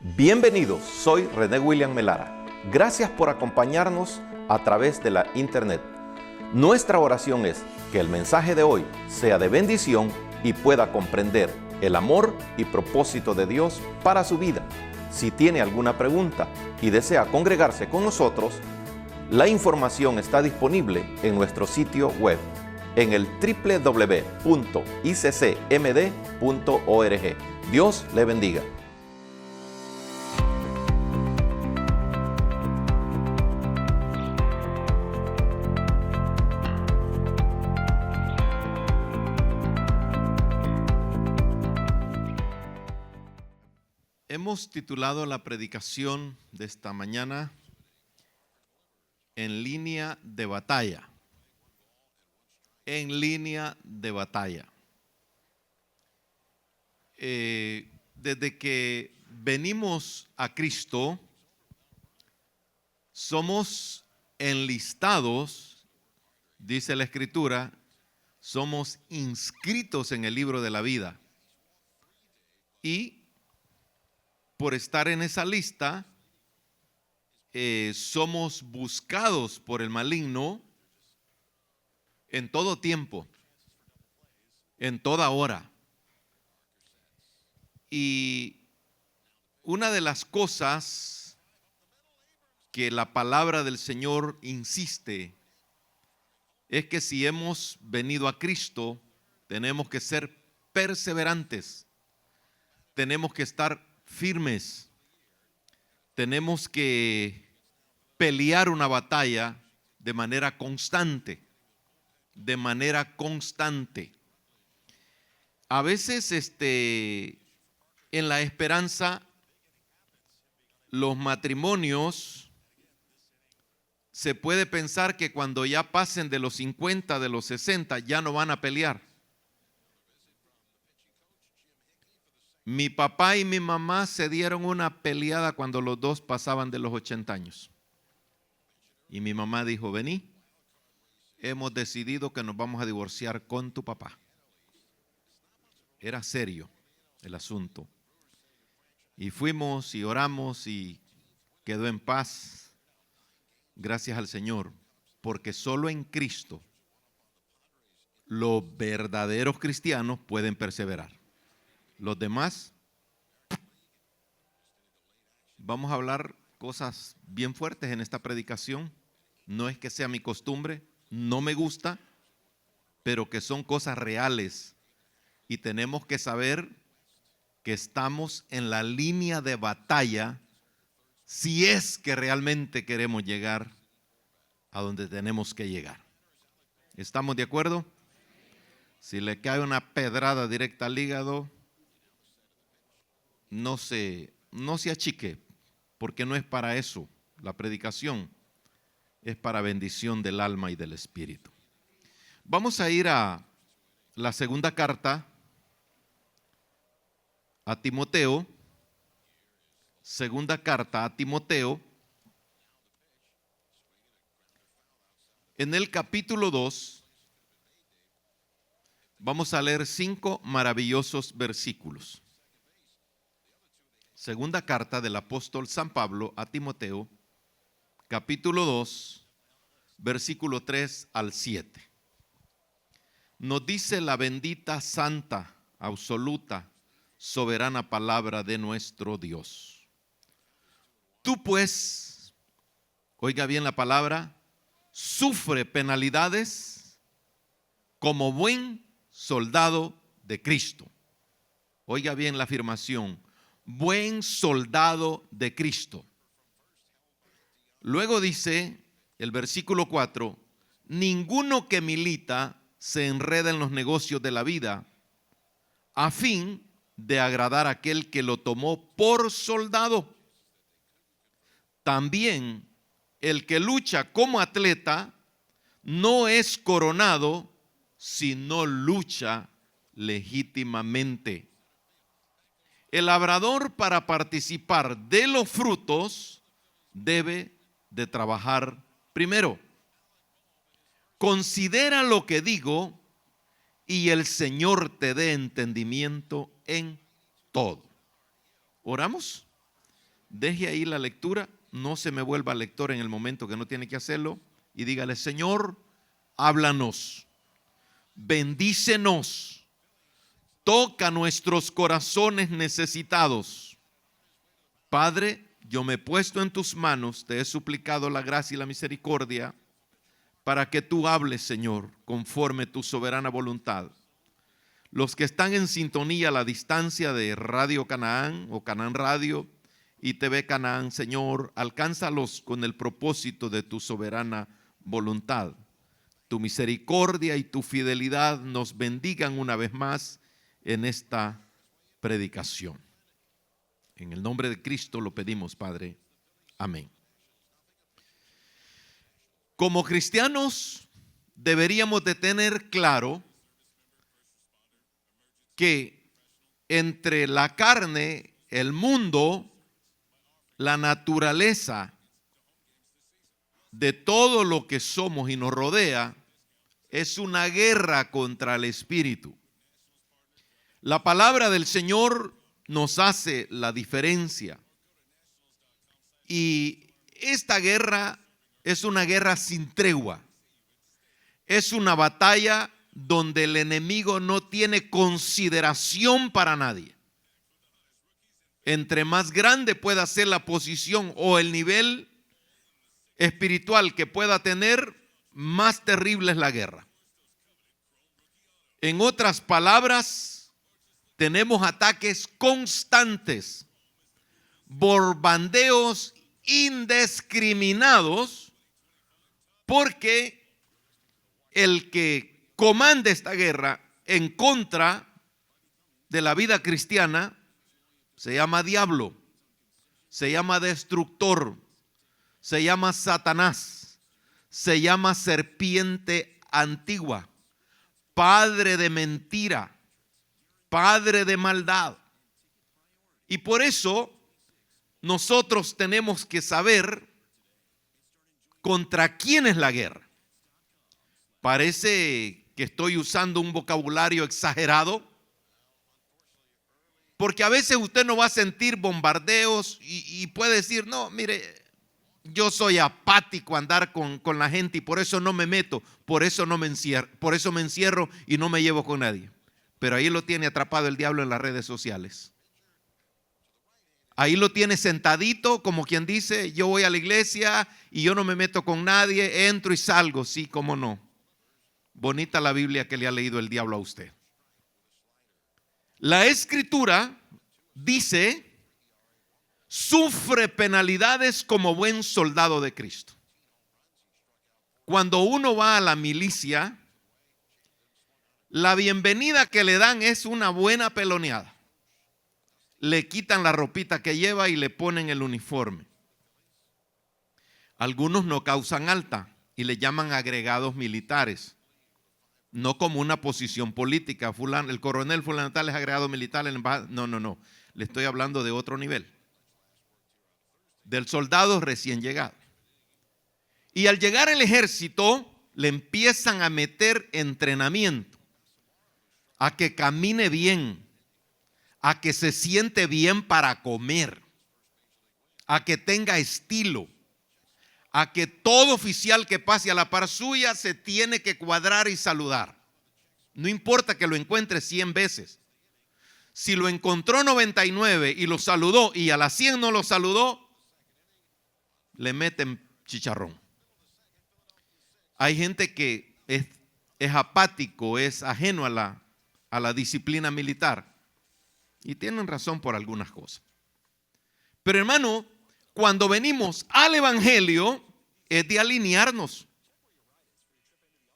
Bienvenidos, soy René William Melara. Gracias por acompañarnos a través de la internet. Nuestra oración es que el mensaje de hoy sea de bendición y pueda comprender el amor y propósito de Dios para su vida. Si tiene alguna pregunta y desea congregarse con nosotros, la información está disponible en nuestro sitio web en el www.iccmd.org. Dios le bendiga. Hemos titulado la predicación de esta mañana En línea de batalla. En línea de batalla. Desde que venimos a Cristo, somos enlistados, dice la Escritura, somos inscritos en el libro de la vida. Y por estar en esa lista, somos buscados por el maligno en todo tiempo, en toda hora. Y una de las cosas que la palabra del Señor insiste es que si hemos venido a Cristo, tenemos que ser perseverantes, tenemos que estar firmes, tenemos que pelear una batalla de manera constante, A veces en la esperanza, los matrimonios, se puede pensar que cuando ya pasen de los 50, de los 60, ya no van a pelear. Mi papá y mi mamá se dieron una peleada cuando los dos pasaban de los 80 años. Y mi mamá dijo, vení, hemos decidido que nos vamos a divorciar con tu papá. Era serio el asunto. Y fuimos y oramos y quedó en paz. Gracias al Señor, porque solo en Cristo los verdaderos cristianos pueden perseverar. Los demás, vamos a hablar cosas bien fuertes en esta predicación. No es que sea mi costumbre, no me gusta, pero que son cosas reales. Y tenemos que saber que estamos en la línea de batalla si es que realmente queremos llegar a donde tenemos que llegar. ¿Estamos de acuerdo? Si le cae una pedrada directa al hígado, no se achique, porque no es para eso. La predicación es para bendición del alma y del espíritu. Vamos a ir a la segunda carta a Timoteo. Segunda carta a Timoteo. En el capítulo 2, vamos a leer 5 maravillosos versículos. Segunda carta del apóstol San Pablo a Timoteo, capítulo 2, versículo 3 al 7. Nos dice la bendita, santa, absoluta, soberana palabra de nuestro Dios. Tú pues, oiga bien la palabra, sufre penalidades como buen soldado de Cristo. Oiga bien la afirmación. Buen soldado de Cristo. Luego dice el versículo 4, ninguno que milita se enreda en los negocios de la vida a fin de agradar a aquel que lo tomó por soldado. También el que lucha como atleta no es coronado si no lucha legítimamente. El labrador, para participar de los frutos, debe de trabajar primero. Considera lo que digo y el Señor te dé entendimiento en todo. ¿Oramos? deje ahí la lectura, no se me vuelva lector en el momento que no tiene que hacerlo y dígale: Señor, háblanos, bendícenos, toca nuestros corazones necesitados. Padre, yo me he puesto en tus manos, te he suplicado la gracia y la misericordia para que tú hables, Señor, conforme tu soberana voluntad. Los que están en sintonía a la distancia de Radio Canaán o Canaán Radio y TV Canaán, Señor, alcánzalos con el propósito de tu soberana voluntad. Tu misericordia y tu fidelidad nos bendigan una vez más en esta predicación. En el nombre de Cristo lo pedimos, Padre. Amén. Como cristianos deberíamos de tener claro que entre la carne, el mundo, la naturaleza de todo lo que somos y nos rodea es una guerra contra el espíritu. La palabra del Señor nos hace la diferencia. Y esta guerra es una guerra sin tregua. Es una batalla donde el enemigo no tiene consideración para nadie. Entre más grande pueda ser la posición o el nivel espiritual que pueda tener, más terrible es la guerra. En otras palabras, tenemos ataques constantes, bombardeos indiscriminados, porque el que comanda esta guerra en contra de la vida cristiana se llama diablo, se llama destructor, se llama Satanás, se llama serpiente antigua, padre de mentira, padre de maldad. Y por eso nosotros tenemos que saber contra quién es la guerra. Parece que estoy usando un vocabulario exagerado, porque a veces usted no va a sentir bombardeos y puede decir: no, mire, yo soy apático a andar con la gente y por eso no me meto, por eso me encierro y no me llevo con nadie. Pero ahí lo tiene atrapado el diablo en las redes sociales. Ahí lo tiene sentadito, como quien dice: yo voy a la iglesia y yo no me meto con nadie, entro y salgo. Sí, cómo no. Bonita la Biblia que le ha leído el diablo a usted. La Escritura dice: sufre penalidades como buen soldado de Cristo. Cuando uno va a la milicia, la bienvenida que le dan es una buena peloneada. Le quitan la ropita que lleva y le ponen el uniforme. Algunos no causan alta y le llaman agregados militares. No como una posición política. El coronel fulano tal es agregado militar. No. Le estoy hablando de otro nivel. Del soldado recién llegado. Y al llegar al ejército, le empiezan a meter entrenamiento. A que camine bien. A que se siente bien para comer. A que tenga estilo. A que todo oficial que pase a la par suya se tiene que cuadrar y saludar. No importa que lo encuentre 100 veces. Si lo encontró 99 y lo saludó y a las 100 no lo saludó, le meten chicharrón. Hay gente que es apático, es ajeno a la disciplina militar. Y tienen razón por algunas cosas. Pero hermano, cuando venimos al evangelio, es de alinearnos.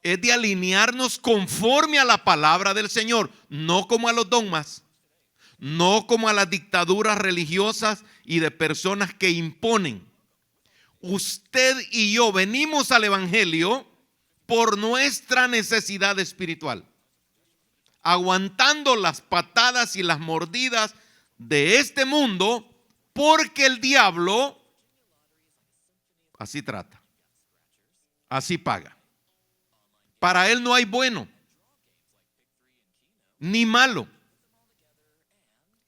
Es de alinearnos conforme a la palabra del Señor, no como a los dogmas, no como a las dictaduras religiosas y de personas que imponen. Usted y yo venimos al evangelio por nuestra necesidad espiritual, aguantando las patadas y las mordidas de este mundo, porque el diablo así trata, así paga. Para él no hay bueno ni malo.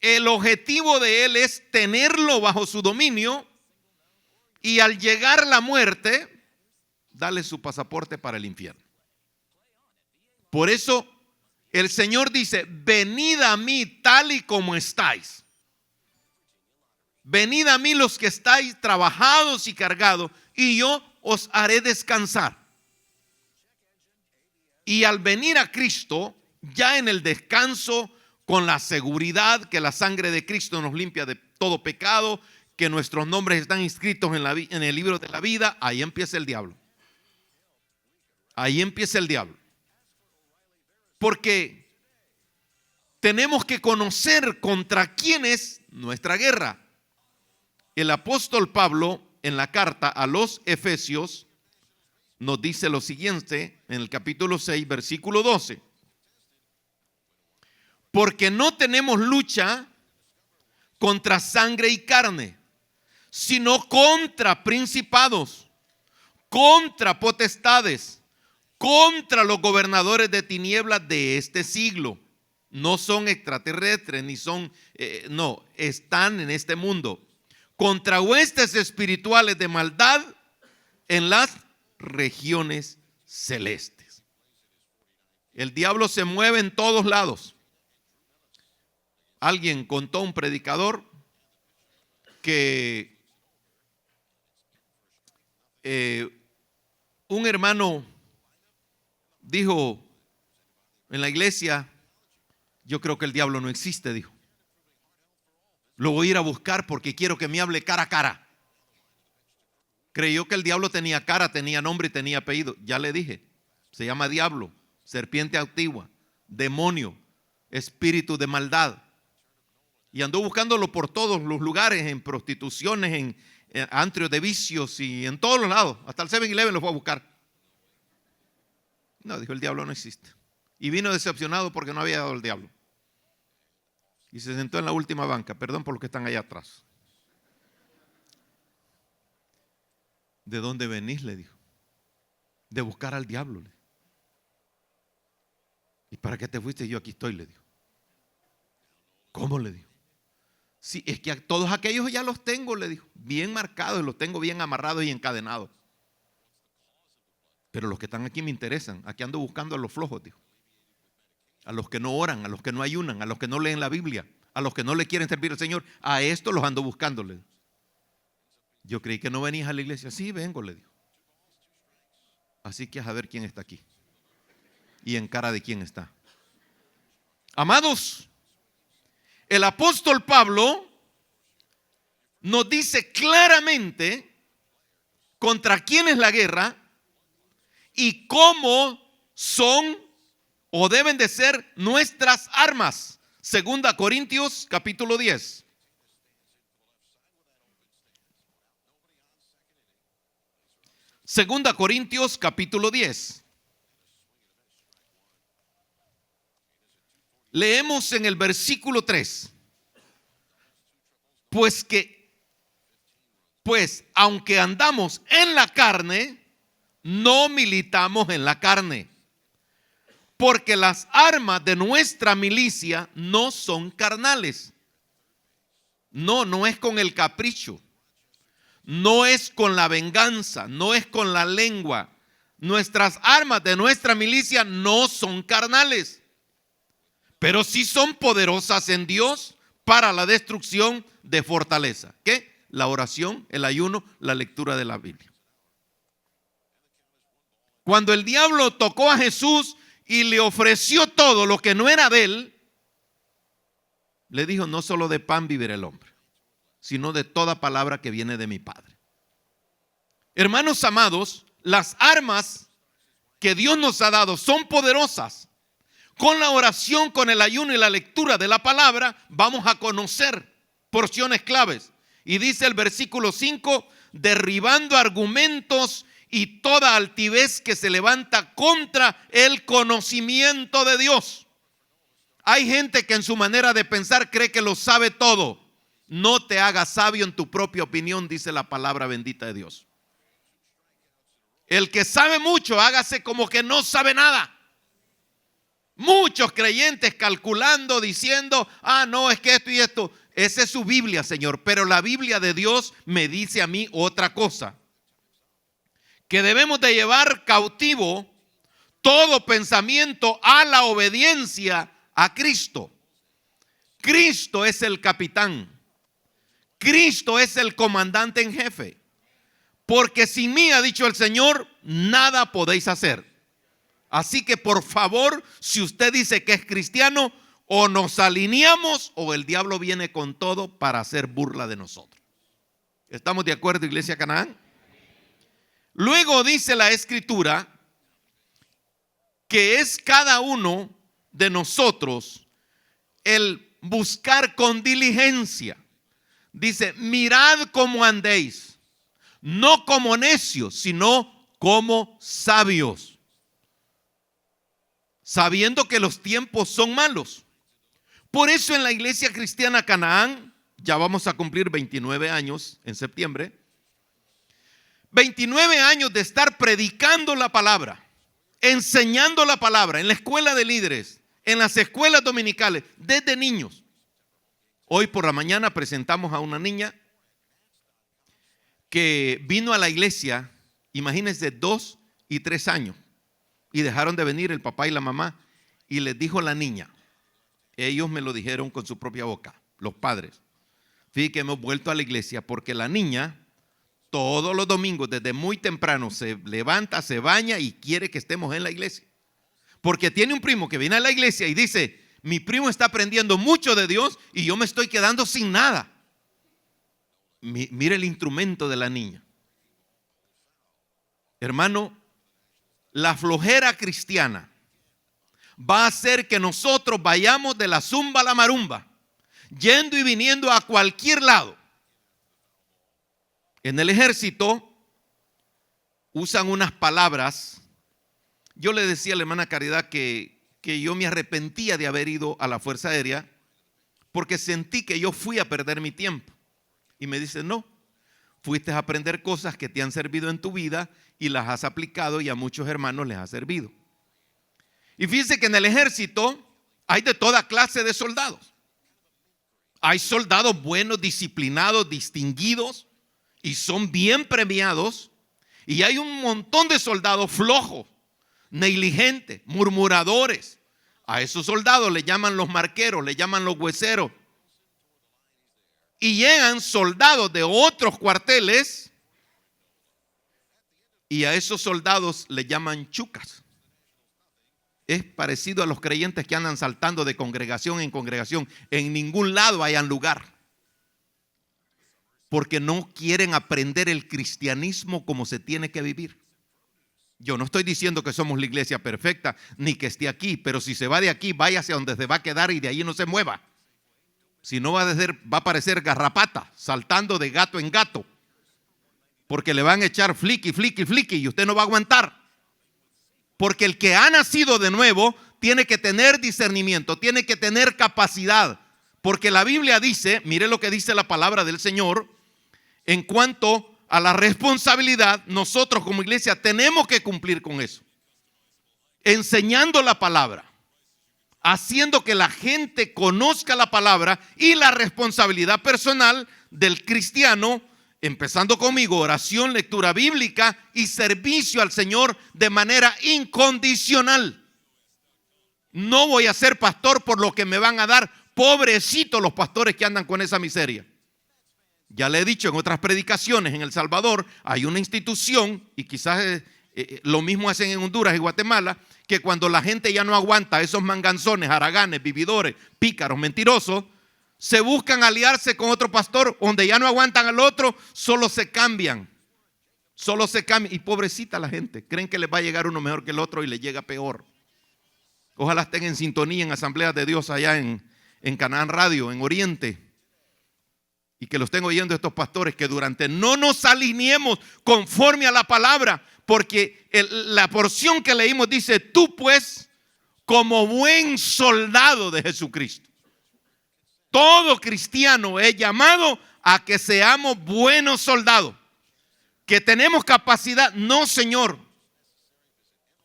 el objetivo de él es tenerlo bajo su dominio y al llegar la muerte, darle su pasaporte para el infierno. Por eso el Señor dice: venid a mí tal y como estáis. Venid a mí los que estáis trabajados y cargados, y yo os haré descansar. Y al venir a Cristo, ya en el descanso, con la seguridad que la sangre de Cristo nos limpia de todo pecado, que nuestros nombres están inscritos en el libro de la vida, ahí empieza el diablo. Ahí empieza el diablo. Porque tenemos que conocer contra quién es nuestra guerra. El apóstol Pablo, en la carta a los Efesios, nos dice lo siguiente en el capítulo 6, versículo 12. Porque no tenemos lucha contra sangre y carne, sino contra principados, contra potestades, contra los gobernadores de tinieblas de este siglo. No son extraterrestres, ni son, no, están en este mundo. Contra huestes espirituales de maldad en las regiones celestes. El diablo se mueve en todos lados. Alguien contó, un predicador, que un hermano dijo en la iglesia: yo creo que el diablo no existe, dijo. Lo voy a ir a buscar porque quiero que me hable cara a cara. Creyó que el diablo tenía cara, tenía nombre y tenía apellido. Ya le dije, se llama diablo, serpiente antigua, demonio, espíritu de maldad. Y andó buscándolo por todos los lugares, en prostituciones, en antrios de vicios y en todos los lados. Hasta el 7-Eleven lo fue a buscar. No, dijo, el diablo no existe. Y vino decepcionado porque no había dado el diablo. Y se sentó en la última banca. Perdón por los que están allá atrás. ¿De dónde venís?, le dijo. De buscar al diablo. ¿Y para qué te fuiste? Yo aquí estoy, le dijo. ¿Cómo?, le dijo. Sí, es que a todos aquellos ya los tengo, le dijo. Bien marcados, los tengo bien amarrados y encadenados. Pero los que están aquí me interesan. Aquí ando buscando a los flojos, dijo. A los que no oran, a los que no ayunan, a los que no leen la Biblia, a los que no le quieren servir al Señor. A estos los ando buscándole. Yo creí que no venías a la iglesia. Sí, vengo, le dijo. Así que a ver quién está aquí y en cara de quién está. Amados, el apóstol Pablo nos dice claramente contra quién es la guerra y cómo son o deben de ser nuestras armas. 2 Corintios capítulo 10. Segunda Corintios capítulo 10. Leemos en el versículo 3. Pues aunque andamos en la carne, no militamos en la carne. Porque las armas de nuestra milicia no son carnales. No es con el capricho. No es con la venganza, no es con la lengua. Nuestras armas de nuestra milicia no son carnales, pero sí son poderosas en Dios para la destrucción de fortaleza. ¿Qué? La oración, el ayuno, la lectura de la Biblia. Cuando el diablo tocó a Jesús y le ofreció todo lo que no era de él, le dijo: no solo de pan vivirá el hombre, sino de toda palabra que viene de mi Padre. Hermanos amados, las armas que Dios nos ha dado son poderosas. Con la oración, con el ayuno y la lectura de la palabra, vamos a conocer porciones claves. Y dice el versículo 5, derribando argumentos y toda altivez que se levanta contra el conocimiento de Dios. Hay gente que en su manera de pensar cree que lo sabe todo. No te hagas sabio en tu propia opinión, dice la palabra bendita de Dios. El que sabe mucho, hágase como que no sabe nada. Muchos creyentes calculando, diciendo, no, es que esto y esto. Esa es su Biblia, Señor. Pero la Biblia de Dios me dice a mí otra cosa. Que debemos de llevar cautivo todo pensamiento a la obediencia a Cristo. Cristo es el capitán. Cristo es el comandante en jefe. Porque sin mí, ha dicho el Señor, nada podéis hacer. Así que por favor, si usted dice que es cristiano, o nos alineamos o el diablo viene con todo para hacer burla de nosotros. ¿Estamos de acuerdo, Iglesia Canaán? Luego dice la Escritura que es cada uno de nosotros el buscar con diligencia. Dice, mirad cómo andéis, no como necios, sino como sabios, sabiendo que los tiempos son malos. Por eso en la Iglesia Cristiana Canaán, ya vamos a cumplir 29 años en septiembre, 29 años de estar predicando la palabra, enseñando la palabra en la escuela de líderes, en las escuelas dominicales, desde niños. Hoy por la mañana presentamos a una niña que vino a la iglesia, imagínense, 2 y 3 años, y dejaron de venir el papá y la mamá, y les dijo la niña, ellos me lo dijeron con su propia boca, los padres, fíjense que hemos vuelto a la iglesia porque la niña todos los domingos desde muy temprano se levanta, se baña y quiere que estemos en la iglesia, porque tiene un primo que viene a la iglesia y dice, mi primo está aprendiendo mucho de Dios y yo me estoy quedando sin nada. Mire el instrumento de la niña. Hermano, la flojera cristiana va a hacer que nosotros vayamos de la zumba a la marumba, yendo y viniendo a cualquier lado. En el ejército usan unas palabras. Yo le decía a la hermana Caridad que yo me arrepentía de haber ido a la Fuerza Aérea porque sentí que yo fui a perder mi tiempo. Y me dice, no, fuiste a aprender cosas que te han servido en tu vida y las has aplicado y a muchos hermanos les ha servido. Y fíjense que en el ejército hay de toda clase de soldados. Hay soldados buenos, disciplinados, distinguidos y son bien premiados. Y hay un montón de soldados flojos, negligentes, murmuradores. A esos soldados le llaman los marqueros, le llaman los hueseros. Y llegan soldados de otros cuarteles y a esos soldados le llaman chucas. Es parecido a los creyentes que andan saltando de congregación en congregación. En ningún lado hayan lugar. Porque no quieren aprender el cristianismo como se tiene que vivir. Yo no estoy diciendo que somos la iglesia perfecta, ni que esté aquí, pero si se va de aquí, váyase a donde se va a quedar y de ahí no se mueva. Si no va a parecer garrapata, saltando de gato en gato, porque le van a echar fliqui, fliqui, fliqui y usted no va a aguantar. Porque el que ha nacido de nuevo tiene que tener discernimiento, tiene que tener capacidad. Porque la Biblia dice, mire lo que dice la palabra del Señor, en cuanto a la responsabilidad, nosotros como iglesia tenemos que cumplir con eso. Enseñando la palabra, haciendo que la gente conozca la palabra y la responsabilidad personal del cristiano, empezando conmigo, oración, lectura bíblica y servicio al Señor de manera incondicional. No voy a ser pastor por lo que me van a dar. Pobrecitos los pastores que andan con esa miseria. Ya le he dicho en otras predicaciones, en El Salvador hay una institución, y quizás lo mismo hacen en Honduras y Guatemala, que cuando la gente ya no aguanta a esos manganzones, haraganes, vividores, pícaros, mentirosos, se buscan aliarse con otro pastor, donde ya no aguantan al otro, solo se cambian. Y pobrecita la gente, creen que les va a llegar uno mejor que el otro y les llega peor. Ojalá estén en sintonía en Asambleas de Dios allá en Canaán Radio, en Oriente, y que lo estén oyendo estos pastores, que durante no nos alineemos conforme a la palabra, porque la porción que leímos dice, tú pues, como buen soldado de Jesucristo. Todo cristiano es llamado a que seamos buenos soldados, que tenemos capacidad. No, Señor,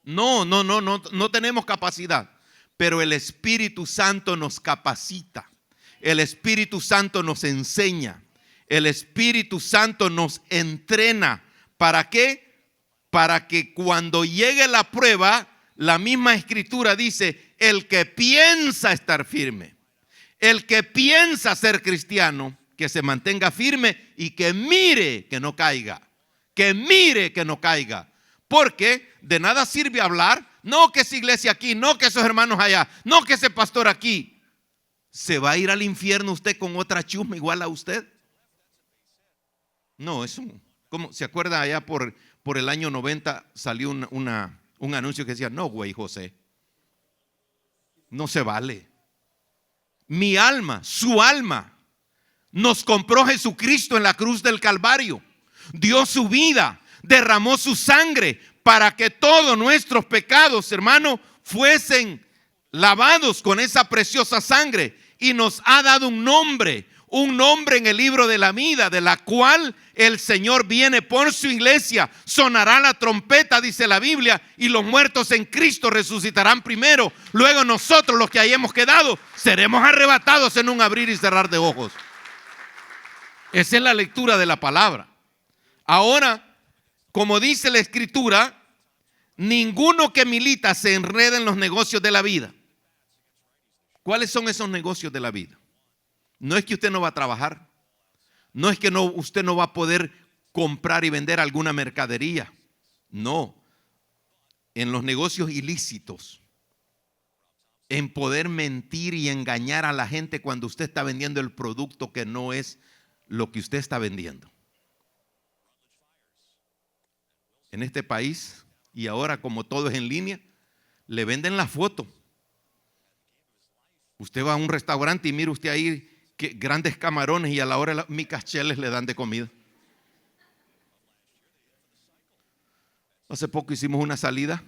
no tenemos capacidad, pero el Espíritu Santo nos capacita. El Espíritu Santo nos enseña. El Espíritu Santo nos entrena. ¿Para qué? Para que cuando llegue la prueba, la misma Escritura dice, el que piensa estar firme, el que piensa ser cristiano, que se mantenga firme y que mire que no caiga. Que mire que no caiga. Porque de nada sirve hablar, no que esa iglesia aquí, no que esos hermanos allá, no que ese pastor aquí. ¿Se va a ir al infierno usted con otra chusma igual a usted? No, eso. ¿Cómo? ¿Se acuerda allá por el año 90 salió un anuncio que decía, no güey José, no se vale. Mi alma, su alma, nos compró Jesucristo en la cruz del Calvario. Dio su vida, derramó su sangre para que todos nuestros pecados, hermano, fuesen lavados con esa preciosa sangre. Y nos ha dado un nombre en el libro de la vida, de la cual el Señor viene por su iglesia. Sonará la trompeta, dice la Biblia, y los muertos en Cristo resucitarán primero. Luego nosotros, los que hayamos quedado, seremos arrebatados en un abrir y cerrar de ojos. Esa es la lectura de la palabra. Ahora, como dice la Escritura, ninguno que milita se enreda en los negocios de la vida. ¿Cuáles son esos negocios de la vida? No es que usted no va a trabajar. No es que usted no va a poder comprar y vender alguna mercadería. No. En los negocios ilícitos. En poder mentir y engañar a la gente cuando usted está vendiendo el producto que no es lo que usted está vendiendo. En este país, y ahora como todo es en línea, le venden la foto. Usted va a un restaurante y mira usted ahí que grandes camarones y a la hora micas cheles le dan de comida. Hace poco hicimos una salida.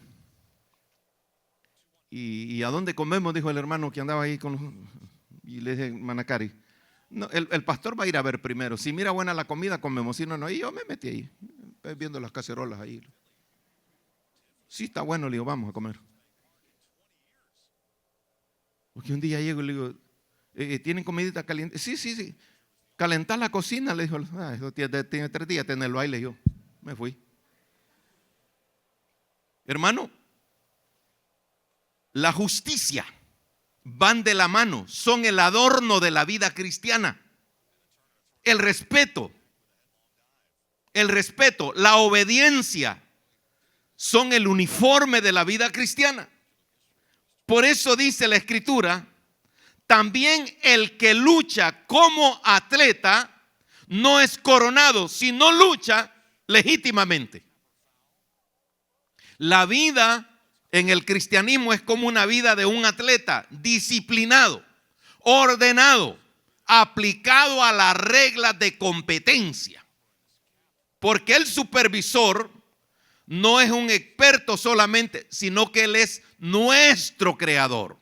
¿Y a dónde comemos? Dijo el hermano que andaba ahí y le dije, Manacari, no, el pastor va a ir a ver primero. Si mira buena la comida, comemos. Si no, no. Y yo me metí ahí, viendo las cacerolas ahí. Sí, está bueno, le digo, vamos a comer. Porque un día llego y le digo, ¿tienen comidita caliente? Sí. Calentar la cocina, le dijo, eso tiene 3 días tenerlo ahí, le digo, me fui. Hermano, la justicia van de la mano, son el adorno de la vida cristiana. El respeto, la obediencia son el uniforme de la vida cristiana. Por eso dice la Escritura, también el que lucha como atleta no es coronado, sino lucha legítimamente. La vida en el cristianismo es como una vida de un atleta disciplinado, ordenado, aplicado a las reglas de competencia. Porque el supervisor no es un experto solamente, sino que él es nuestro creador.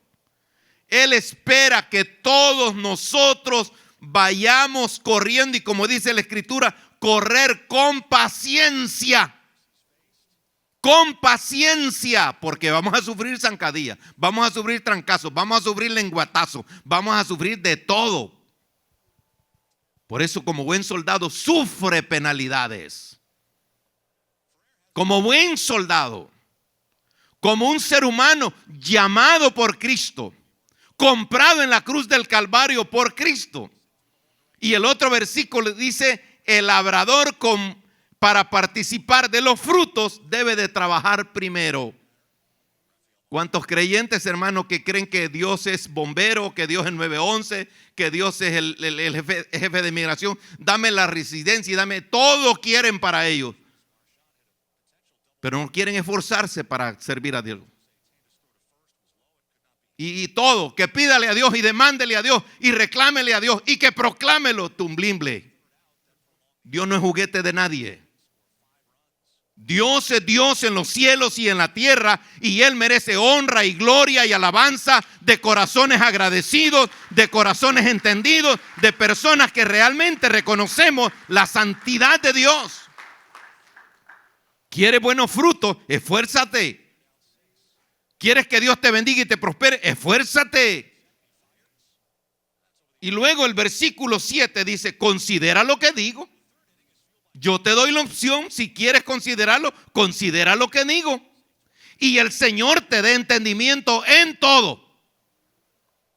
Él espera que todos nosotros vayamos corriendo y, como dice la Escritura, correr con paciencia. Con paciencia, porque vamos a sufrir zancadillas, vamos a sufrir trancazos, vamos a sufrir lenguatazos, vamos a sufrir de todo. Por eso, como buen soldado, sufre penalidades. Como buen soldado, como un ser humano llamado por Cristo, comprado en la cruz del Calvario por Cristo. Y el otro versículo dice, el labrador para participar de los frutos debe de trabajar primero. ¿Cuántos creyentes, hermanos, que creen que Dios es bombero, que Dios es 911, que Dios es el jefe de migración? Dame la residencia y dame, todo quieren para ellos. Pero no quieren esforzarse para servir a Dios. Y todo, que pídale a Dios y demándele a Dios y reclámele a Dios y que proclámelo, tumblimble. Dios no es juguete de nadie. Dios es Dios en los cielos y en la tierra, y Él merece honra y gloria y alabanza de corazones agradecidos, de corazones entendidos, de personas que realmente reconocemos la santidad de Dios. ¿Quieres buenos frutos? Esfuérzate. ¿Quieres que Dios te bendiga y te prospere? Esfuérzate. Y luego el versículo 7 dice, considera lo que digo. Yo te doy la opción, si quieres considerarlo, considera lo que digo. Y el Señor te dé entendimiento en todo.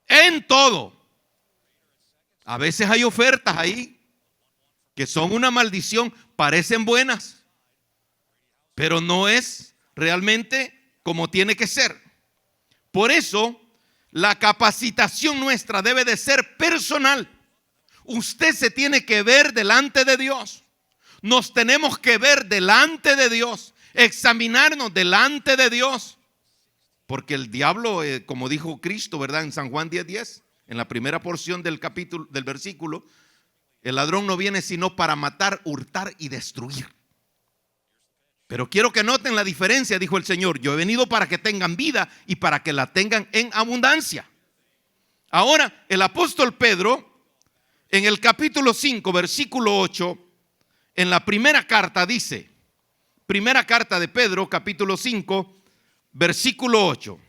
En todo. A veces hay ofertas ahí que son una maldición, parecen buenas, pero no es realmente como tiene que ser. Por eso, la capacitación nuestra debe de ser personal. Usted se tiene que ver delante de Dios. Nos tenemos que ver delante de Dios, examinarnos delante de Dios. Porque el diablo, como dijo Cristo, ¿verdad? En San Juan 10:10, en la primera porción del capítulo, del versículo, el ladrón no viene sino para matar, hurtar y destruir. Pero quiero que noten la diferencia, dijo el Señor. Yo he venido para que tengan vida y para que la tengan en abundancia. Ahora, el apóstol Pedro, en el capítulo 5, versículo 8, en la primera carta dice, primera carta de Pedro, capítulo 5, versículo 8.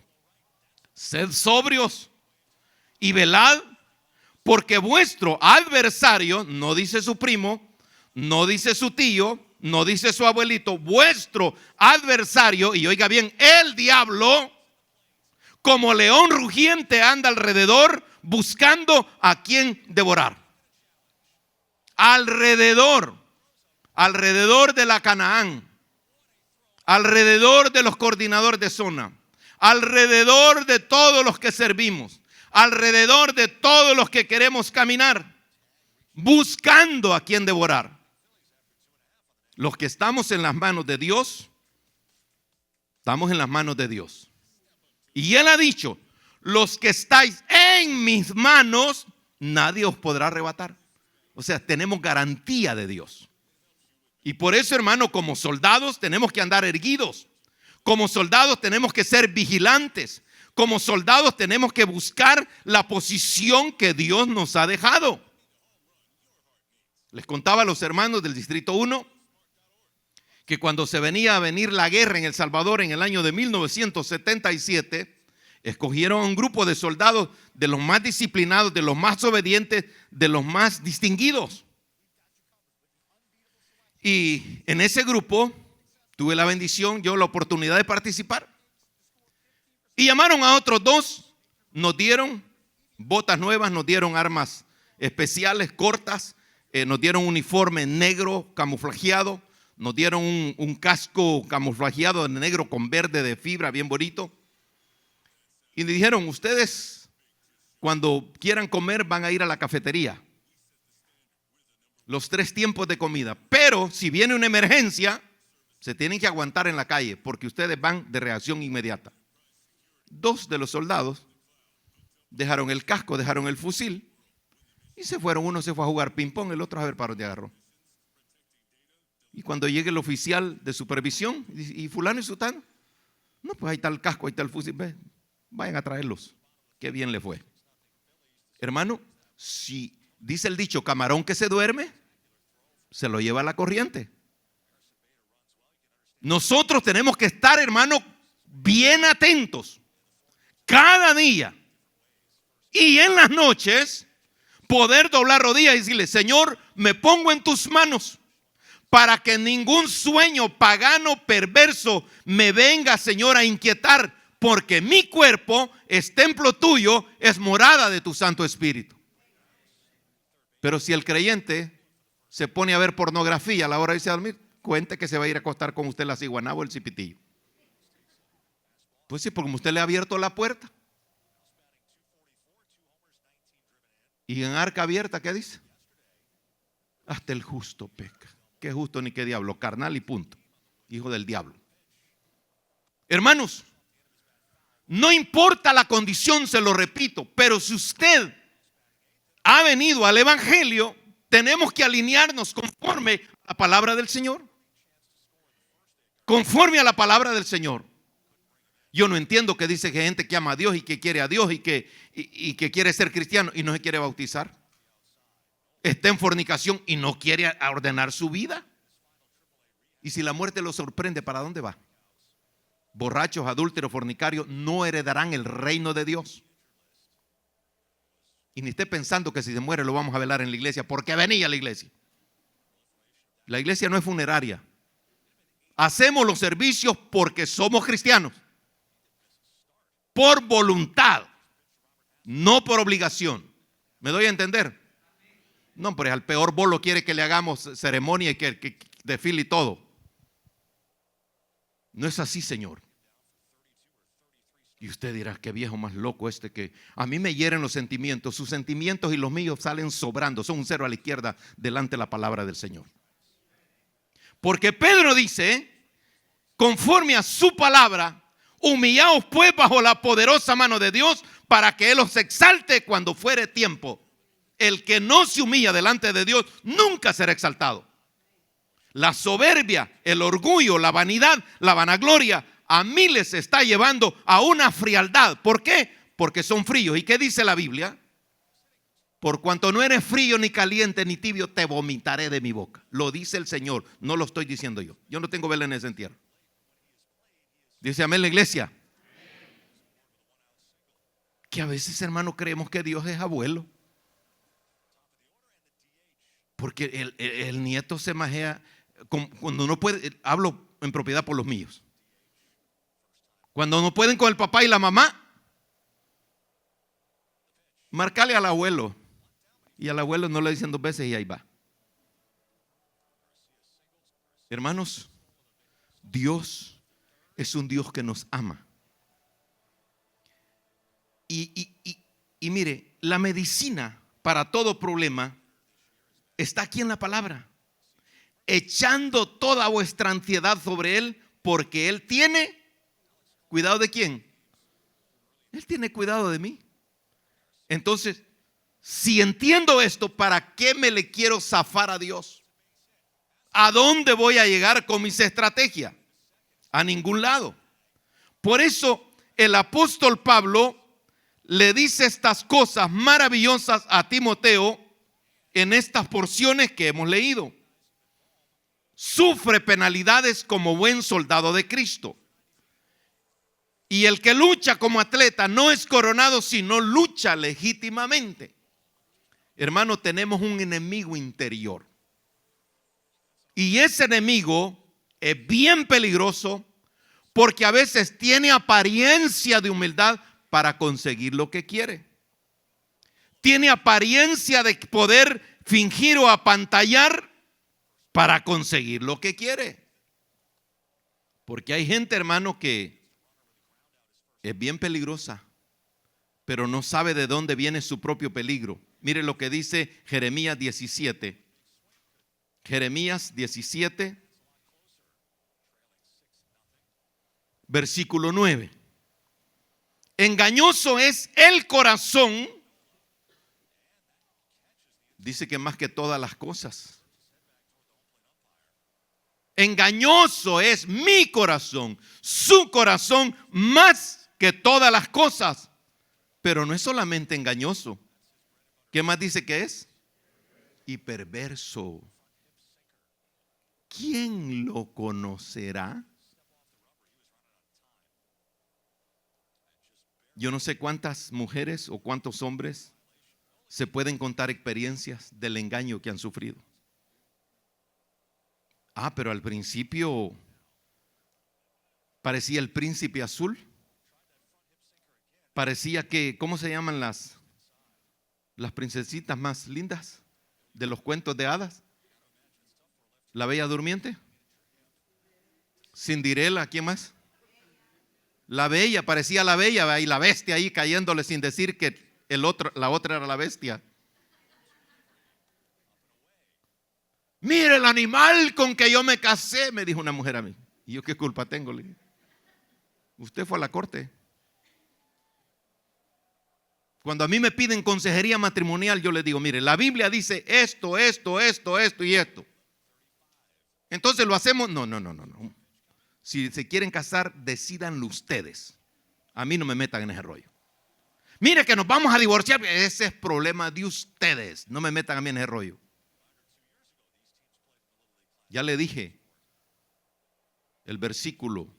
Sed sobrios y velad, porque vuestro adversario, no dice su primo, no dice su tío, no dice su abuelito, vuestro adversario, y oiga bien, el diablo, como león rugiente anda alrededor buscando a quien devorar. Alrededor de la Canaán, alrededor de los coordinadores de zona, alrededor de todos los que servimos, alrededor de todos los que queremos caminar, buscando a quien devorar. Los que estamos en las manos de Dios, estamos en las manos de Dios. Y Él ha dicho, los que estáis en mis manos, nadie os podrá arrebatar. O sea, tenemos garantía de Dios. Y por eso, hermano, como soldados tenemos que andar erguidos. Como soldados tenemos que ser vigilantes. Como soldados tenemos que buscar la posición que Dios nos ha dejado. Les contaba a los hermanos del Distrito 1 que cuando se venía a venir la guerra en El Salvador en el año de 1977, escogieron a un grupo de soldados de los más disciplinados, de los más obedientes, de los más distinguidos. Y en ese grupo tuve la bendición, yo la oportunidad de participar. Y llamaron a otros dos, nos dieron botas nuevas, nos dieron armas especiales, cortas, nos dieron uniforme negro camuflajeado, nos dieron un casco camuflajeado de negro con verde de fibra, bien bonito. Y me dijeron, ustedes cuando quieran comer van a ir a la cafetería. Los 3 tiempos de comida. Pero si viene una emergencia, se tienen que aguantar en la calle porque ustedes van de reacción inmediata. 2 de los soldados dejaron el casco, dejaron el fusil y se fueron. Uno se fue a jugar ping pong, el otro a ver para dónde agarró. Y cuando llegue el oficial de supervisión, ¿y fulano y sutano? No, pues ahí está el casco, ahí está el fusil. Vayan a traerlos. Qué bien le fue. Hermano, si dice el dicho, camarón que se duerme, se lo lleva a la corriente. Nosotros tenemos que estar, hermano, bien atentos. Cada día. Y en las noches, poder doblar rodillas y decirle, Señor, me pongo en tus manos. Para que ningún sueño pagano perverso me venga, Señor, a inquietar, porque mi cuerpo es templo tuyo, es morada de tu Santo Espíritu. Pero si el creyente se pone a ver pornografía a la hora de irse a dormir, cuente que se va a ir a acostar con usted la ciguanaba o el cipitillo. Pues sí, porque usted le ha abierto la puerta. Y en arca abierta, ¿qué dice? Hasta el justo peca. ¿Qué justo ni qué diablo? Carnal y punto. Hijo del diablo. Hermanos, no importa la condición, se lo repito, pero si usted ha venido al evangelio, tenemos que alinearnos conforme a la palabra del Señor. Conforme a la palabra del Señor. Yo no entiendo que dice que gente que ama a Dios y que quiere a Dios y que quiere ser cristiano y no se quiere bautizar. Está en fornicación y no quiere ordenar su vida. Y si la muerte lo sorprende, ¿para dónde va? borrachos, adúlteros, fornicarios, no heredarán el reino de Dios. Y ni esté pensando que si se muere lo vamos a velar en la iglesia, porque venía a la iglesia. La iglesia no es funeraria. Hacemos los servicios porque somos cristianos. Por voluntad, no por obligación. ¿Me doy a entender? No, pero al peor bolo quiere que le hagamos ceremonia y que desfile y todo. No es así, Señor. Y usted dirá, qué viejo más loco este, que a mí me hieren los sentimientos. Sus sentimientos y los míos salen sobrando. Son un cero a la izquierda delante de la palabra del Señor. Porque Pedro dice, conforme a su palabra, humillaos pues bajo la poderosa mano de Dios para que Él os exalte cuando fuere tiempo. El que no se humilla delante de Dios nunca será exaltado. La soberbia, el orgullo, la vanidad, la vanagloria a miles se está llevando a una frialdad. ¿Por qué? Porque son fríos. ¿Y qué dice la Biblia? Por cuanto no eres frío ni caliente ni tibio, te vomitaré de mi boca. Lo dice el Señor, no lo estoy diciendo yo. Yo no tengo vela en ese entierro. Dice amén la iglesia. Que a veces, hermano, creemos que Dios es abuelo. Porque el nieto se majea cuando no puede. Hablo en propiedad por los míos. Cuando no pueden con el papá y la mamá, marcale al abuelo. Y al abuelo no le dicen 2 veces y ahí va. Hermanos, Dios es un Dios que nos ama. Y mire, la medicina para todo problema está aquí en la palabra. Echando toda vuestra ansiedad sobre Él, porque Él tiene cuidado de quién. Él tiene cuidado de mí. Entonces, si entiendo esto, ¿para qué me le quiero zafar a Dios? ¿A dónde voy a llegar con mis estrategias? A ningún lado. Por eso el apóstol Pablo le dice estas cosas maravillosas a Timoteo en estas porciones que hemos leído. Sufre penalidades como buen soldado de Cristo. Y el que lucha como atleta no es coronado, sino lucha legítimamente. Hermano, tenemos un enemigo interior. Y ese enemigo es bien peligroso porque a veces tiene apariencia de humildad para conseguir lo que quiere. Tiene apariencia de poder fingir o apantallar para conseguir lo que quiere. Porque hay gente, hermano, que es bien peligrosa, pero no sabe de dónde viene su propio peligro. Mire lo que dice Jeremías 17. Jeremías 17, versículo 9. Engañoso es el corazón, dice que más que todas las cosas. Engañoso es mi corazón, su corazón más que todas las cosas. Pero no es solamente engañoso. ¿Qué más dice que es? Y perverso. ¿Quién lo conocerá? Yo no sé cuántas mujeres o cuántos hombres se pueden contar experiencias del engaño que han sufrido. Pero al principio parecía el príncipe azul. Parecía que, ¿cómo se llaman las princesitas más lindas de los cuentos de hadas? La Bella Durmiente, Cinderela, ¿quién más? La Bella, parecía la Bella y la bestia ahí cayéndole sin decir que la otra era la bestia. Mire el animal con que yo me casé, me dijo una mujer a mí. ¿Y yo qué culpa tengo? Le dije, usted fue a la corte. Cuando a mí me piden consejería matrimonial, yo les digo, mire, la Biblia dice esto y esto. Entonces lo hacemos. No. Si se quieren casar, decídanlo ustedes. A mí no me metan en ese rollo. Mire que nos vamos a divorciar. Ese es problema de ustedes. No me metan a mí en ese rollo. Ya le dije el versículo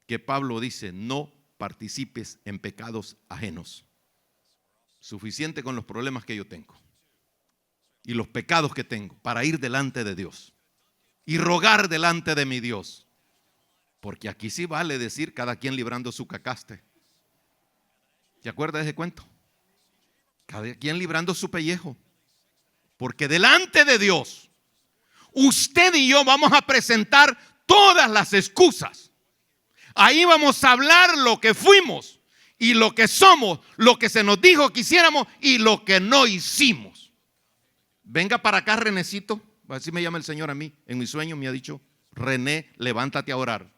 que Pablo dice, no participes en pecados ajenos. Suficiente con los problemas que yo tengo y los pecados que tengo para ir delante de Dios y rogar delante de mi Dios. Porque aquí sí vale decir cada quien librando su cacaste. ¿Te acuerdas de ese cuento? Cada quien librando su pellejo. Porque delante de Dios, usted y yo vamos a presentar todas las excusas. Ahí vamos a hablar lo que fuimos y lo que somos, lo que se nos dijo que hiciéramos y lo que no hicimos. Venga para acá, Renecito. Así me llama el Señor a mí. En mi sueño me ha dicho, René, levántate a orar.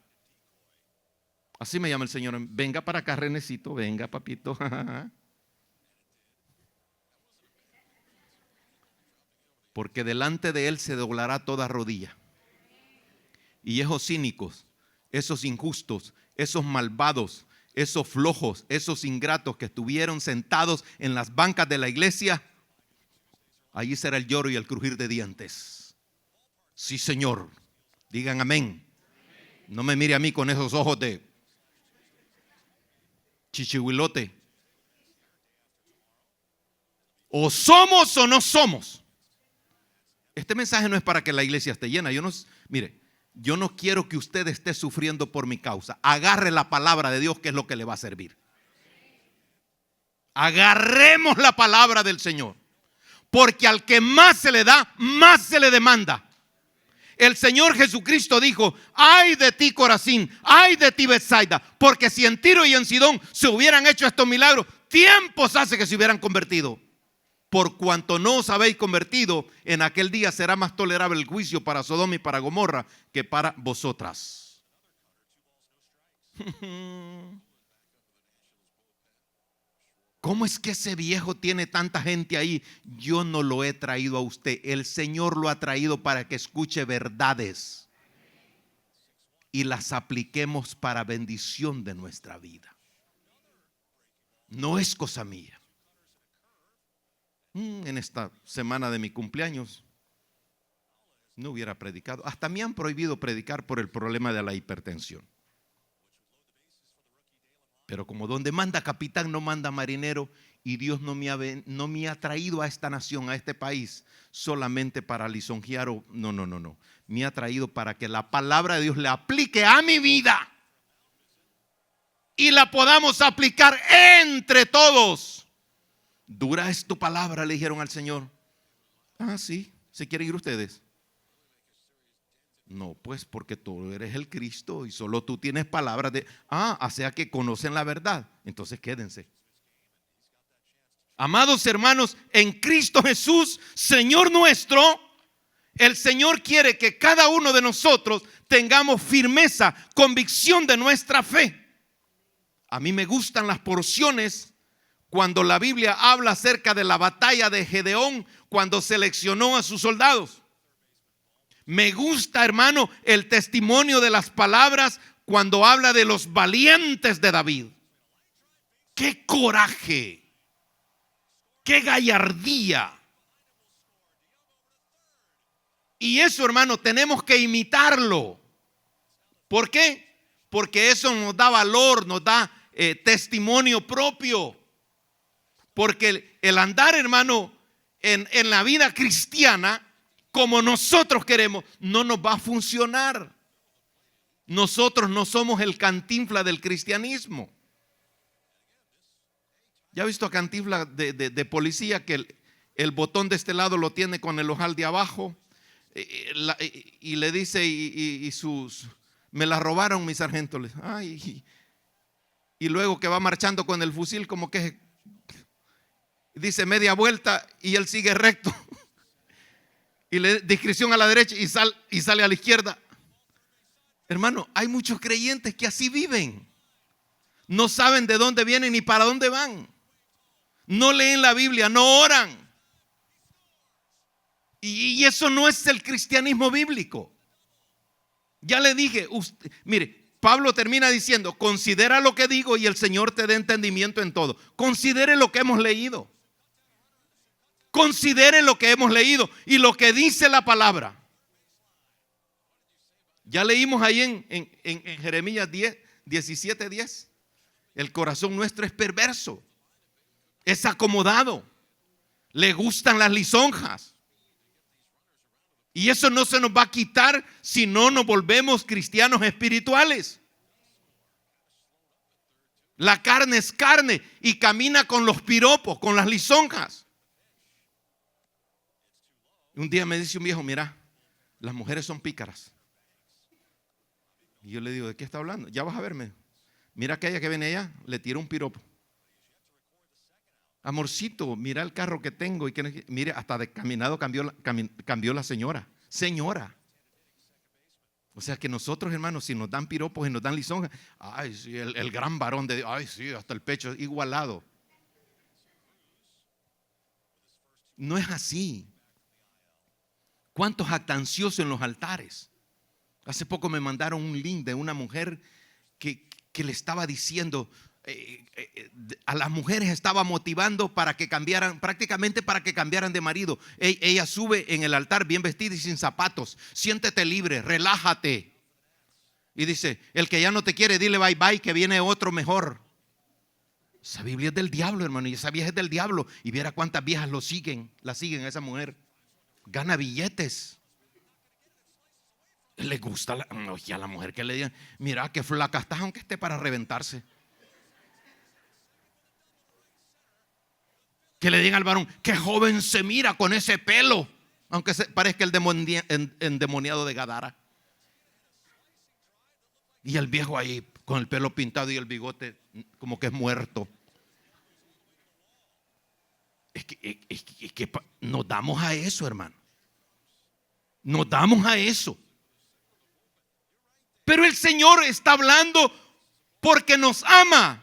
Así me llama el Señor. Venga para acá, Renecito. Venga, papito. Porque delante de Él se doblará toda rodilla. Y esos cínicos, esos injustos, esos malvados, esos flojos, esos ingratos que estuvieron sentados en las bancas de la iglesia, allí será el lloro y el crujir de dientes. Sí, Señor. Digan amén. No me mire a mí con esos ojos de chichihuilote. O somos o no somos. Este mensaje no es para que la iglesia esté llena. Yo no quiero que usted esté sufriendo por mi causa. Agarre la palabra de Dios, que es lo que le va a servir. Agarremos la palabra del Señor. Porque al que más se le da, más se le demanda. El Señor Jesucristo dijo, ay de ti, Corazín, ay de ti, Betsaida, porque si en Tiro y en Sidón se hubieran hecho estos milagros, tiempos hace que se hubieran convertido. Por cuanto no os habéis convertido, en aquel día será más tolerable el juicio para Sodoma y para Gomorra que para vosotras. ¿Cómo es que ese viejo tiene tanta gente ahí? Yo no lo he traído a usted. El Señor lo ha traído para que escuche verdades y las apliquemos para bendición de nuestra vida. No es cosa mía. En esta semana de mi cumpleaños no hubiera predicado. Hasta me han prohibido predicar por el problema de la hipertensión. Pero como donde manda capitán no manda marinero, y Dios no me ha traído a esta nación, a este país, solamente para lisonjear o no. Me ha traído para que la palabra de Dios le aplique a mi vida y la podamos aplicar entre todos. ¿Dura es tu palabra?, le dijeron al Señor. Ah, sí. ¿Se quieren ir ustedes? No, pues porque tú eres el Cristo y solo tú tienes palabras de... o sea que conocen la verdad. Entonces quédense. Amados hermanos, en Cristo Jesús, Señor nuestro, el Señor quiere que cada uno de nosotros tengamos firmeza, convicción de nuestra fe. A mí me gustan las porciones cuando la Biblia habla acerca de la batalla de Gedeón, cuando seleccionó a sus soldados. Me gusta, hermano, el testimonio de las palabras cuando habla de los valientes de David. ¡Qué coraje! ¡Qué gallardía! Y eso, hermano, tenemos que imitarlo. ¿Por qué? Porque eso nos da valor, nos da testimonio propio. Porque el andar, hermano, en la vida cristiana, como nosotros queremos, no nos va a funcionar. Nosotros no somos el Cantinflas del cristianismo. ¿Ya ha visto a Cantinflas de policía que el botón de este lado lo tiene con el ojal de abajo? Y le dice, me la robaron mis sargentos. Y luego que va marchando con el fusil, como que dice media vuelta y él sigue recto. Y le discreción a la derecha y sale a la izquierda. Hermano, hay muchos creyentes que así viven. No saben de dónde vienen ni para dónde van. No leen la Biblia, no oran. Y eso no es el cristianismo bíblico. Ya le dije, mire, Pablo termina diciendo, considera lo que digo y el Señor te dé entendimiento en todo. Considere lo que hemos leído. Considere lo que hemos leído y lo que dice la palabra. Ya leímos ahí en Jeremías 10, 17:10. El corazón nuestro es perverso, es acomodado, le gustan las lisonjas. Y eso no se nos va a quitar si no nos volvemos cristianos espirituales. La carne es carne y camina con los piropos, con las lisonjas. Un día me dice un viejo: mira, las mujeres son pícaras. Y yo le digo: ¿de qué está hablando? Ya vas a verme. Mira aquella que viene allá, le tira un piropo. Amorcito, mira el carro que tengo. Y que, mire, hasta de caminado cambió la señora. Señora. O sea que nosotros, hermanos, si nos dan piropos y nos dan lisonjas, ay, sí, el gran varón de Dios, ay, sí, hasta el pecho igualado. No es así. ¿Cuántos jactanciosos en los altares? Hace poco me mandaron un link de una mujer que le estaba diciendo, a las mujeres estaba motivando para que cambiaran, prácticamente para que cambiaran de marido. Ella sube en el altar bien vestida y sin zapatos. Siéntete libre, relájate. Y dice: el que ya no te quiere, dile bye bye, que viene otro mejor. Esa Biblia es del diablo, hermano, y esa vieja es del diablo. Y viera cuántas viejas la siguen a esa mujer. Gana billetes. Le gusta a la mujer que le digan: mira que flaca estás, aunque esté para reventarse. Que le digan al varón: qué joven se mira con ese pelo, aunque parezca el endemoniado de Gadara. Y el viejo ahí con el pelo pintado y el bigote como que es muerto. Es que nos damos a eso, hermano. Nos damos a eso. Pero el Señor está hablando porque nos ama,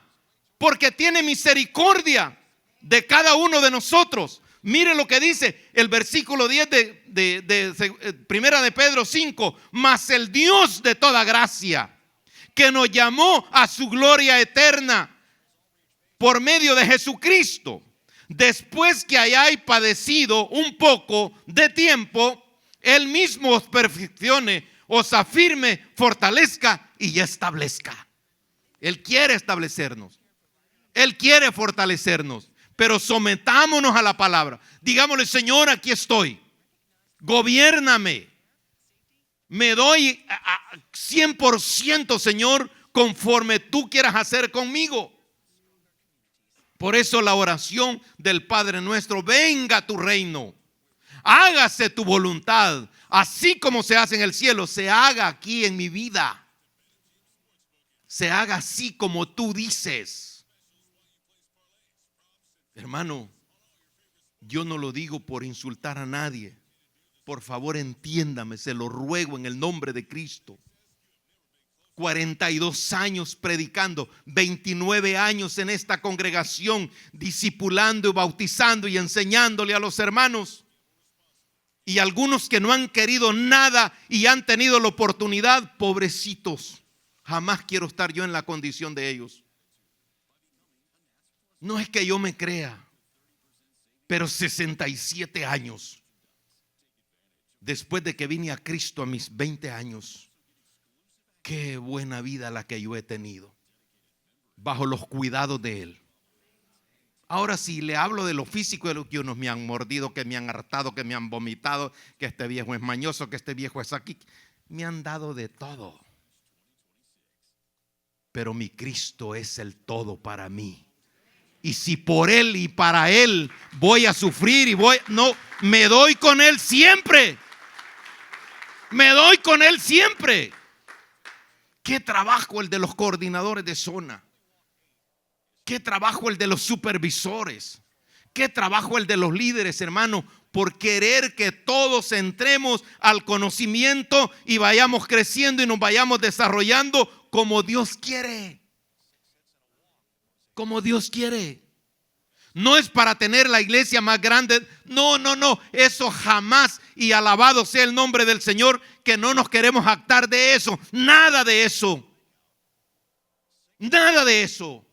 porque tiene misericordia de cada uno de nosotros. Mire lo que dice el versículo 10 de Primera de Pedro 5. Mas el Dios de toda gracia, que nos llamó a su gloria eterna por medio de Jesucristo, después que hayáis padecido un poco de tiempo, Él mismo os perfeccione, os afirme, fortalezca y establezca. Él quiere establecernos, Él quiere fortalecernos, pero sometámonos a la palabra. Digámosle: Señor, aquí estoy, gobiérname. Me doy a 100%, Señor, conforme tú quieras hacer conmigo. Por eso la oración del Padre nuestro: venga tu reino, hágase tu voluntad, así como se hace en el cielo, se haga aquí en mi vida. Se haga así como tú dices. Hermano, yo no lo digo por insultar a nadie. Por favor, entiéndame, se lo ruego en el nombre de Cristo. 42 años predicando, 29 años en esta congregación, discipulando y bautizando y enseñándole a los hermanos. Y algunos que no han querido nada y han tenido la oportunidad, pobrecitos. Jamás quiero estar yo en la condición de ellos. No es que yo me crea, pero 67 años después de que vine a Cristo a mis 20 años, qué buena vida la que yo he tenido bajo los cuidados de Él. Ahora, si le hablo de lo físico, de lo que unos me han mordido, que me han hartado, que me han vomitado, que este viejo es mañoso, que este viejo es aquí, me han dado de todo. Pero mi Cristo es el todo para mí. Y si por Él y para Él voy a sufrir me doy con Él siempre. Me doy con Él siempre. Qué trabajo el de los coordinadores de zona. Qué trabajo el de los supervisores. Qué trabajo el de los líderes, hermano, por querer que todos entremos al conocimiento y vayamos creciendo y nos vayamos desarrollando como Dios quiere. Como Dios quiere. No es para tener la iglesia más grande. No. Eso jamás. Y alabado sea el nombre del Señor, que no nos queremos jactar de eso. Nada de eso. Nada de eso.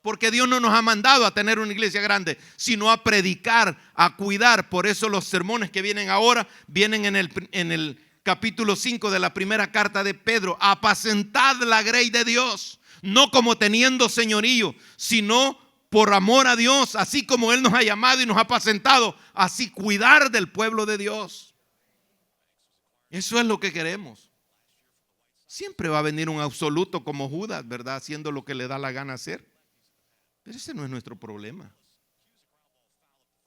Porque Dios no nos ha mandado a tener una iglesia grande, sino a predicar, a cuidar. Por eso los sermones que vienen ahora vienen en el capítulo 5 de la primera carta de Pedro: apacentad la grey de Dios, no como teniendo señorío, sino por amor a Dios, así como Él nos ha llamado y nos ha apacentado, así cuidar del pueblo de Dios. Eso es lo que queremos. Siempre va a venir un absoluto como Judas, ¿verdad? Haciendo lo que le da la gana hacer. Pero ese no es nuestro problema.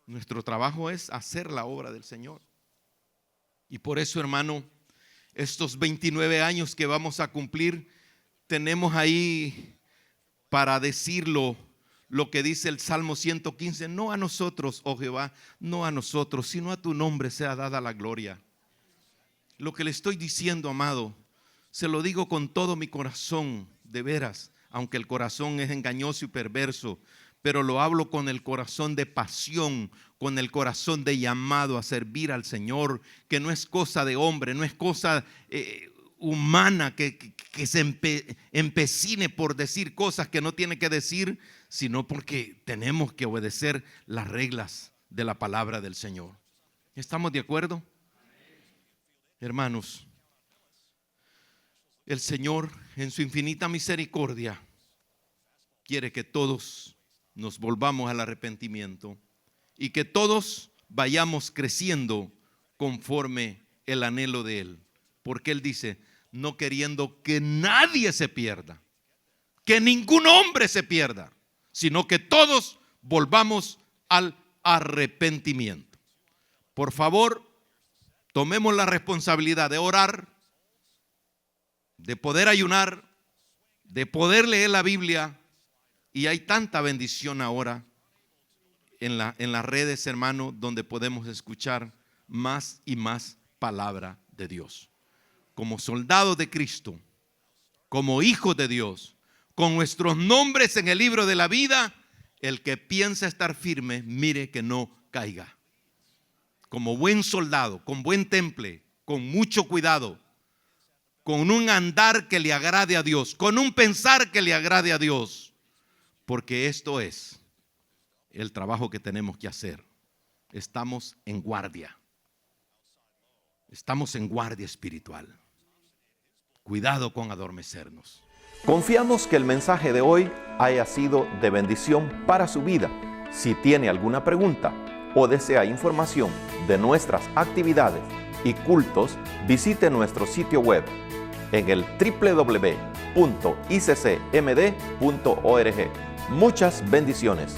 Nuestro trabajo es hacer la obra del Señor. Y por eso, hermano, estos 29 años que vamos a cumplir, tenemos ahí para decirlo lo que dice el Salmo 115: no a nosotros, oh Jehová, no a nosotros, sino a tu nombre sea dada la gloria. Lo que le estoy diciendo, amado, se lo digo con todo mi corazón, de veras, aunque el corazón es engañoso y perverso, pero lo hablo con el corazón de pasión, con el corazón de llamado a servir al Señor, que no es cosa de hombre, no es cosa humana que se empecine por decir cosas que no tiene que decir, sino porque tenemos que obedecer las reglas de la palabra del Señor. ¿Estamos de acuerdo? Hermanos, el Señor en su infinita misericordia quiere que todos nos volvamos al arrepentimiento y que todos vayamos creciendo conforme el anhelo de Él. Porque Él dice: no queriendo que nadie se pierda, que ningún hombre se pierda, sino que todos volvamos al arrepentimiento. Por favor, tomemos la responsabilidad de orar, de poder ayunar, de poder leer la Biblia. Y hay tanta bendición ahora en las redes, hermano, donde podemos escuchar más y más palabra de Dios. Como soldados de Cristo, como hijos de Dios, con nuestros nombres en el libro de la vida, el que piensa estar firme, mire que no caiga. Como buen soldado, con buen temple, con mucho cuidado, con un andar que le agrade a Dios, con un pensar que le agrade a Dios, porque esto es el trabajo que tenemos que hacer. Estamos en guardia. Estamos en guardia espiritual. Cuidado con adormecernos. Confiamos que el mensaje de hoy haya sido de bendición para su vida. Si tiene alguna pregunta o desea información de nuestras actividades y cultos, visite nuestro sitio web en el www.iccmd.org. Muchas bendiciones.